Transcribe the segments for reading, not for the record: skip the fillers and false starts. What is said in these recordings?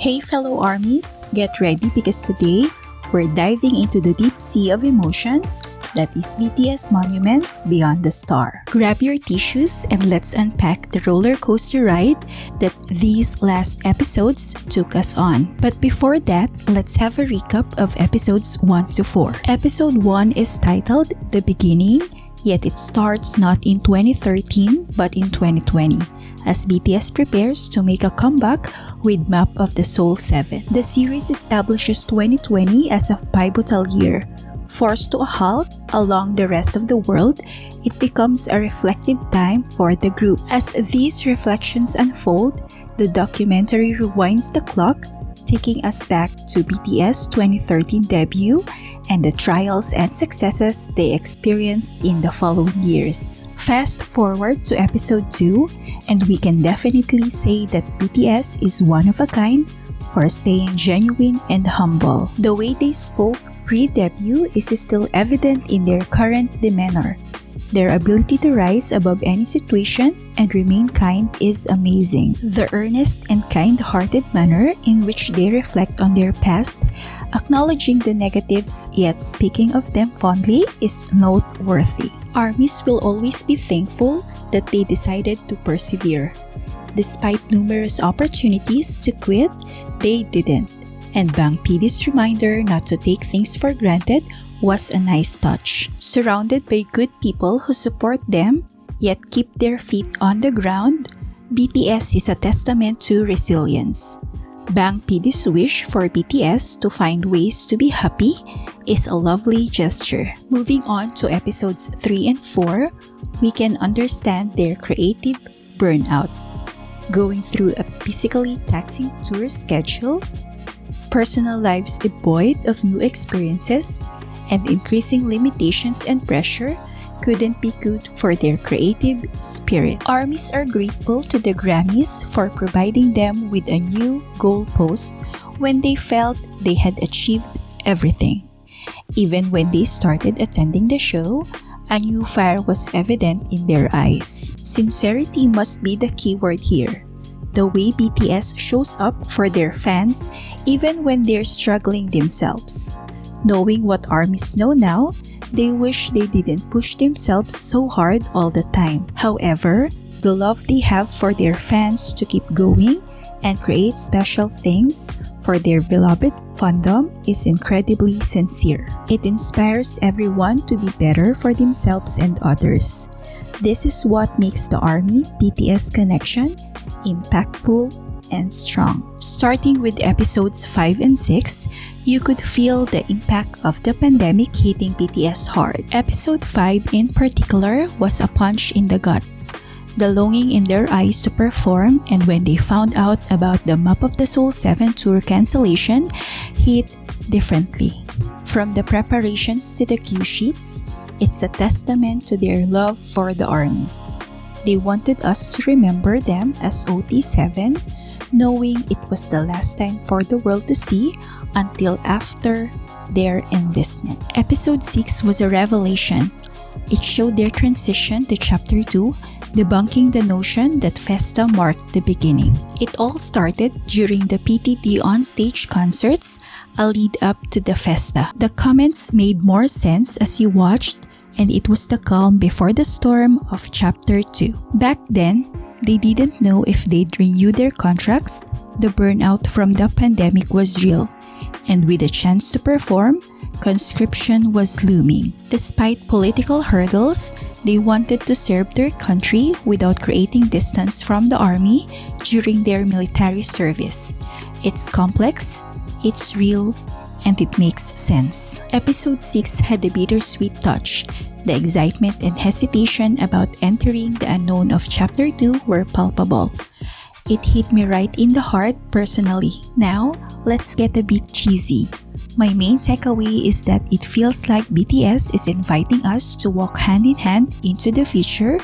Hey fellow ARMYs, get ready because today we're diving into the deep sea of emotions that is BTS Monuments Beyond the Star. Grab your tissues and let's unpack the roller coaster ride that these last episodes took us on. But before that, let's have a recap of episodes 1 to 4. Episode 1 is titled The Beginning, yet it starts not in 2013 but in 2020 as BTS prepares to make a comeback with Map of the Soul 7. The series establishes 2020 as a pivotal year. Forced to a halt along the rest of the world, it becomes a reflective time for the group. As these reflections unfold, the documentary rewinds the clock, taking us back to BTS' 2013 debut and the trials and successes they experienced in the following years. Fast forward to episode 2, and we can definitely say that BTS is one of a kind for staying genuine and humble. The way they spoke pre-debut is still evident in their current demeanor. Their ability to rise above any situation and remain kind is amazing. The earnest and kind-hearted manner in which they reflect on their past, acknowledging the negatives yet speaking of them fondly, is noteworthy. ARMYs will always be thankful that they decided to persevere. Despite numerous opportunities to quit, they didn't. And Bang PD's reminder not to take things for granted was a nice touch. Surrounded by good people who support them, yet keep their feet on the ground, BTS is a testament to resilience. Bang PD's wish for BTS to find ways to be happy is a lovely gesture. Moving on to episodes 3 and 4, we can understand their creative burnout. Going through a physically taxing tour schedule, personal lives devoid of new experiences, and increasing limitations and pressure couldn't be good for their creative spirit. ARMYs are grateful to the Grammys for providing them with a new goalpost when they felt they had achieved everything. Even when they started attending the show, a new fire was evident in their eyes. Sincerity must be the key word here. The way BTS shows up for their fans even when they're struggling themselves. Knowing what ARMYs know now, they wish they didn't push themselves so hard all the time. However, the love they have for their fans to keep going and create special things for their beloved fandom is incredibly sincere. It inspires everyone to be better for themselves and others. This is what makes the ARMY-BTS connection impactful and strong. Starting with episodes 5 and 6, you could feel the impact of the pandemic hitting BTS hard. Episode 5 in particular was a punch in the gut. The longing in their eyes to perform, and when they found out about the Map of the Soul 7 tour cancellation, hit differently. From the preparations to the cue sheets, it's a testament to their love for the ARMY. They wanted us to remember them as OT7, knowing it was the last time for the world to see until after their enlistment. Episode 6 was a revelation. It showed their transition to Chapter 2, debunking the notion that Festa marked the beginning. It all started during the PTD on-stage concerts, a lead-up to the Festa. The comments made more sense as you watched, and it was the calm before the storm of Chapter 2. Back then, they didn't know if they'd renew their contracts. The burnout from the pandemic was real, and with a chance to perform, conscription was looming. Despite political hurdles, they wanted to serve their country without creating distance from the ARMY during their military service. It's complex, it's real, and it makes sense. Episode 6 had a bittersweet touch. The excitement and hesitation about entering the unknown of Chapter 2 were palpable. It hit me right in the heart personally. Now, let's get a bit cheesy. My main takeaway is that it feels like BTS is inviting us to walk hand in hand into the future,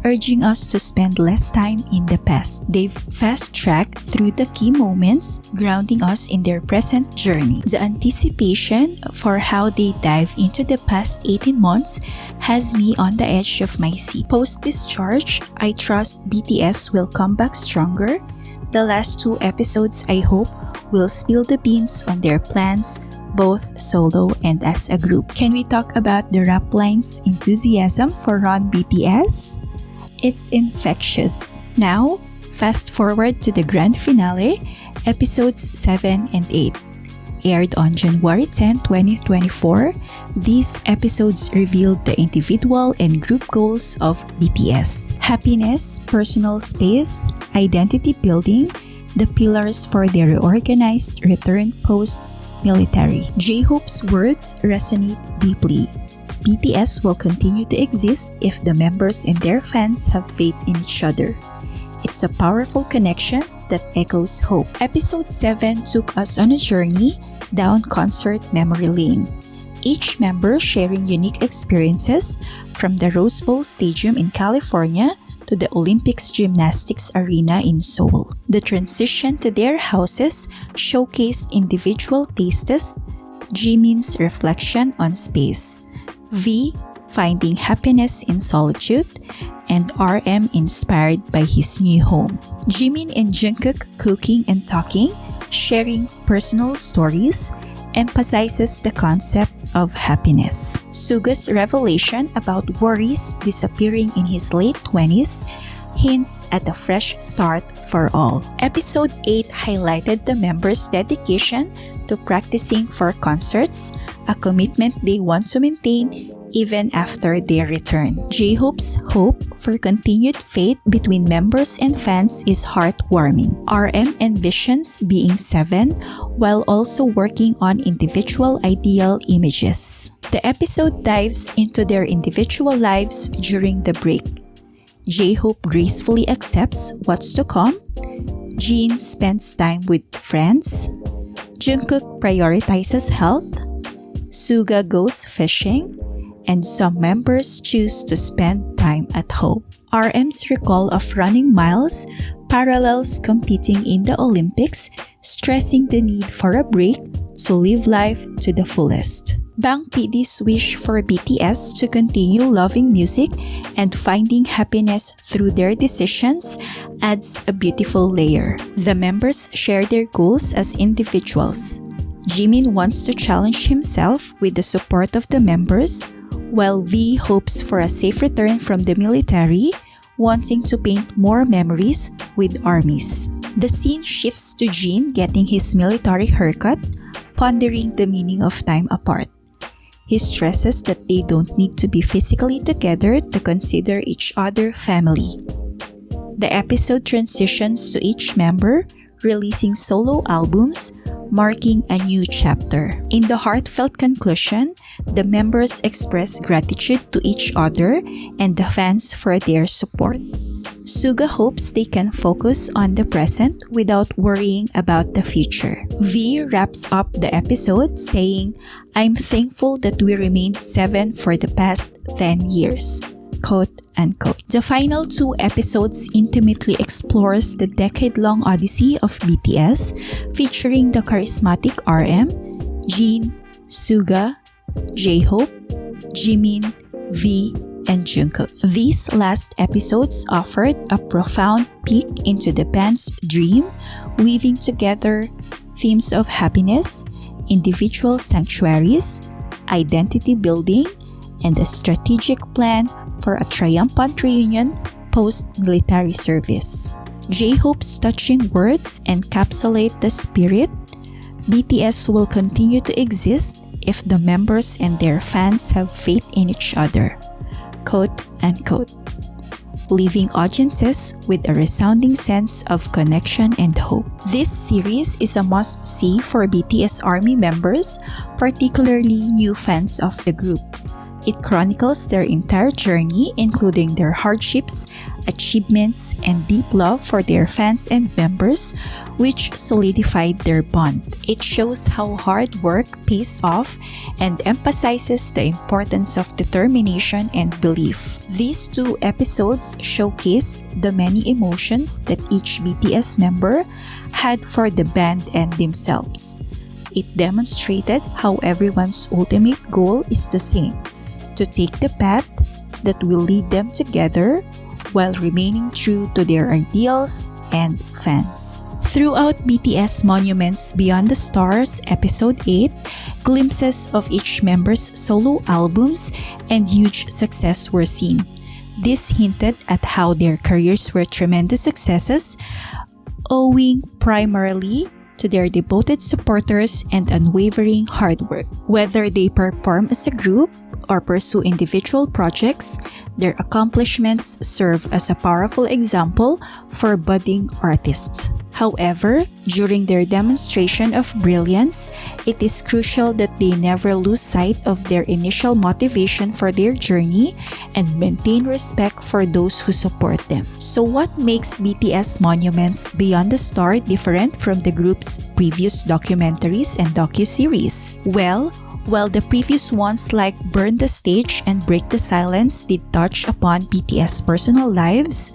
urging us to spend less time in the past. They've fast-tracked through the key moments, grounding us in their present journey. The anticipation for how they dive into the past 18 months has me on the edge of my seat. Post-discharge, I trust BTS will come back stronger. The last 2 episodes, I hope, will spill the beans on their plans, both solo and as a group. Can we talk about the rap line's enthusiasm for Run BTS? It's infectious. Now, fast forward to the grand finale, episodes 7 and 8. Aired on January 10, 2024, these episodes revealed the individual and group goals of BTS. Happiness, personal space, identity building, the pillars for their reorganized return post-military. J-Hope's words resonate deeply. BTS will continue to exist if the members and their fans have faith in each other. It's a powerful connection that echoes hope. Episode 7 took us on a journey down concert memory lane, each member sharing unique experiences from the Rose Bowl Stadium in California to the Olympics Gymnastics Arena in Seoul. The transition to their houses showcased individual tastes, Jimin's reflection on space, V finding happiness in solitude, and R.M. inspired by his new home. Jimin and Jungkook cooking and talking, sharing personal stories, emphasizes the concept of happiness. Suga's revelation about worries disappearing in his late 20s hints at a fresh start for all. Episode 8 highlighted the members' dedication to practicing for concerts, a commitment they want to maintain even after their return. J-Hope's hope for continued faith between members and fans is heartwarming. R.M. envisions being 7 while also working on individual ideal images. The episode dives into their individual lives during the break. J-Hope gracefully accepts what's to come. Jin spends time with friends. Jungkook prioritizes health. Suga goes fishing. And some members choose to spend time at home. R.M.'s recall of running miles parallels competing in the Olympics, stressing the need for a break to live life to the fullest. Bang PD's wish for BTS to continue loving music and finding happiness through their decisions adds a beautiful layer. The members share their goals as individuals. Jimin wants to challenge himself with the support of the members, while V hopes for a safe return from the military, wanting to paint more memories with armies. The scene shifts to Jin getting his military haircut, pondering the meaning of time apart. He stresses that they don't need to be physically together to consider each other family. The episode transitions to each member releasing solo albums, marking a new chapter. In the heartfelt conclusion, the members express gratitude to each other and the fans for their support. Suga hopes they can focus on the present without worrying about the future. V wraps up the episode saying, "I'm thankful that we remained 7 for the past 10 years." Quote unquote. The final 2 episodes intimately explores the decade-long odyssey of BTS, featuring the charismatic R.M., Jin, Suga, J-Hope, Jimin, V, and Jungkook. These last episodes offered a profound peek into the band's dream, weaving together themes of happiness, individual sanctuaries, identity building, and a strategic plan for a triumphant reunion post-military service. J-Hope's touching words encapsulate the spirit. BTS will continue to exist if the members and their fans have faith in each other. Quote unquote. Leaving audiences with a resounding sense of connection and hope. This series is a must-see for BTS ARMY members, particularly new fans of the group. It chronicles their entire journey, including their hardships, achievements, and deep love for their fans and members, which solidified their bond. It shows how hard work pays off and emphasizes the importance of determination and belief. These 2 episodes showcased the many emotions that each BTS member had for the band and themselves. It demonstrated how everyone's ultimate goal is the same: to take the path that will lead them together while remaining true to their ideals and fans. Throughout BTS Monuments Beyond the Stars Episode 8, glimpses of each member's solo albums and huge success were seen. This hinted at how their careers were tremendous successes, owing primarily to their devoted supporters and unwavering hard work. Whether they perform as a group or pursue individual projects, their accomplishments serve as a powerful example for budding artists. However, during their demonstration of brilliance, it is crucial that they never lose sight of their initial motivation for their journey and maintain respect for those who support them. So what makes BTS Monuments Beyond the Star different from the group's previous documentaries and docuseries? Well, while the previous ones like Burn the Stage and Break the Silence did touch upon BTS' personal lives,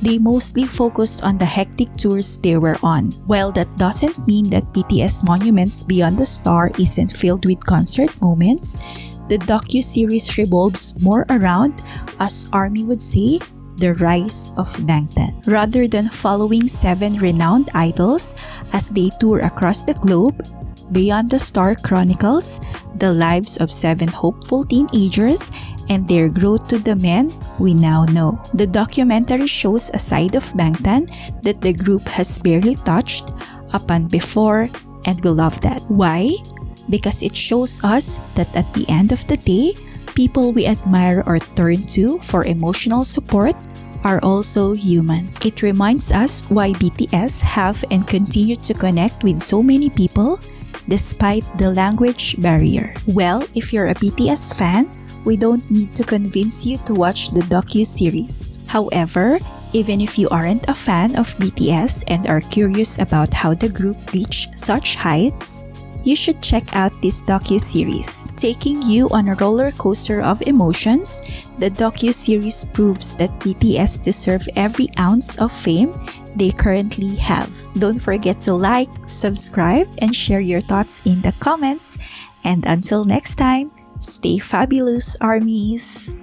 they mostly focused on the hectic tours they were on. While that doesn't mean that BTS Monuments Beyond the Star isn't filled with concert moments, the docuseries revolves more around, as A.R.M.Y would say, the rise of Bangtan. Rather than following 7 renowned idols as they tour across the globe, Beyond the Star chronicles the lives of 7 hopeful teenagers and their growth to the men we now know. The documentary shows a side of Bangtan that the group has barely touched upon before, and we love that. Why? Because it shows us that at the end of the day, people we admire or turn to for emotional support are also human. It reminds us why BTS have and continue to connect with so many people despite the language barrier. Well, if you're a BTS fan, we don't need to convince you to watch the docu-series. However, even if you aren't a fan of BTS and are curious about how the group reached such heights, you should check out this docu-series. Taking you on a roller coaster of emotions, the docu-series proves that BTS deserve every ounce of fame they currently have. Don't forget to like, subscribe, and share your thoughts in the comments. And until next time, stay fabulous, ARMYs!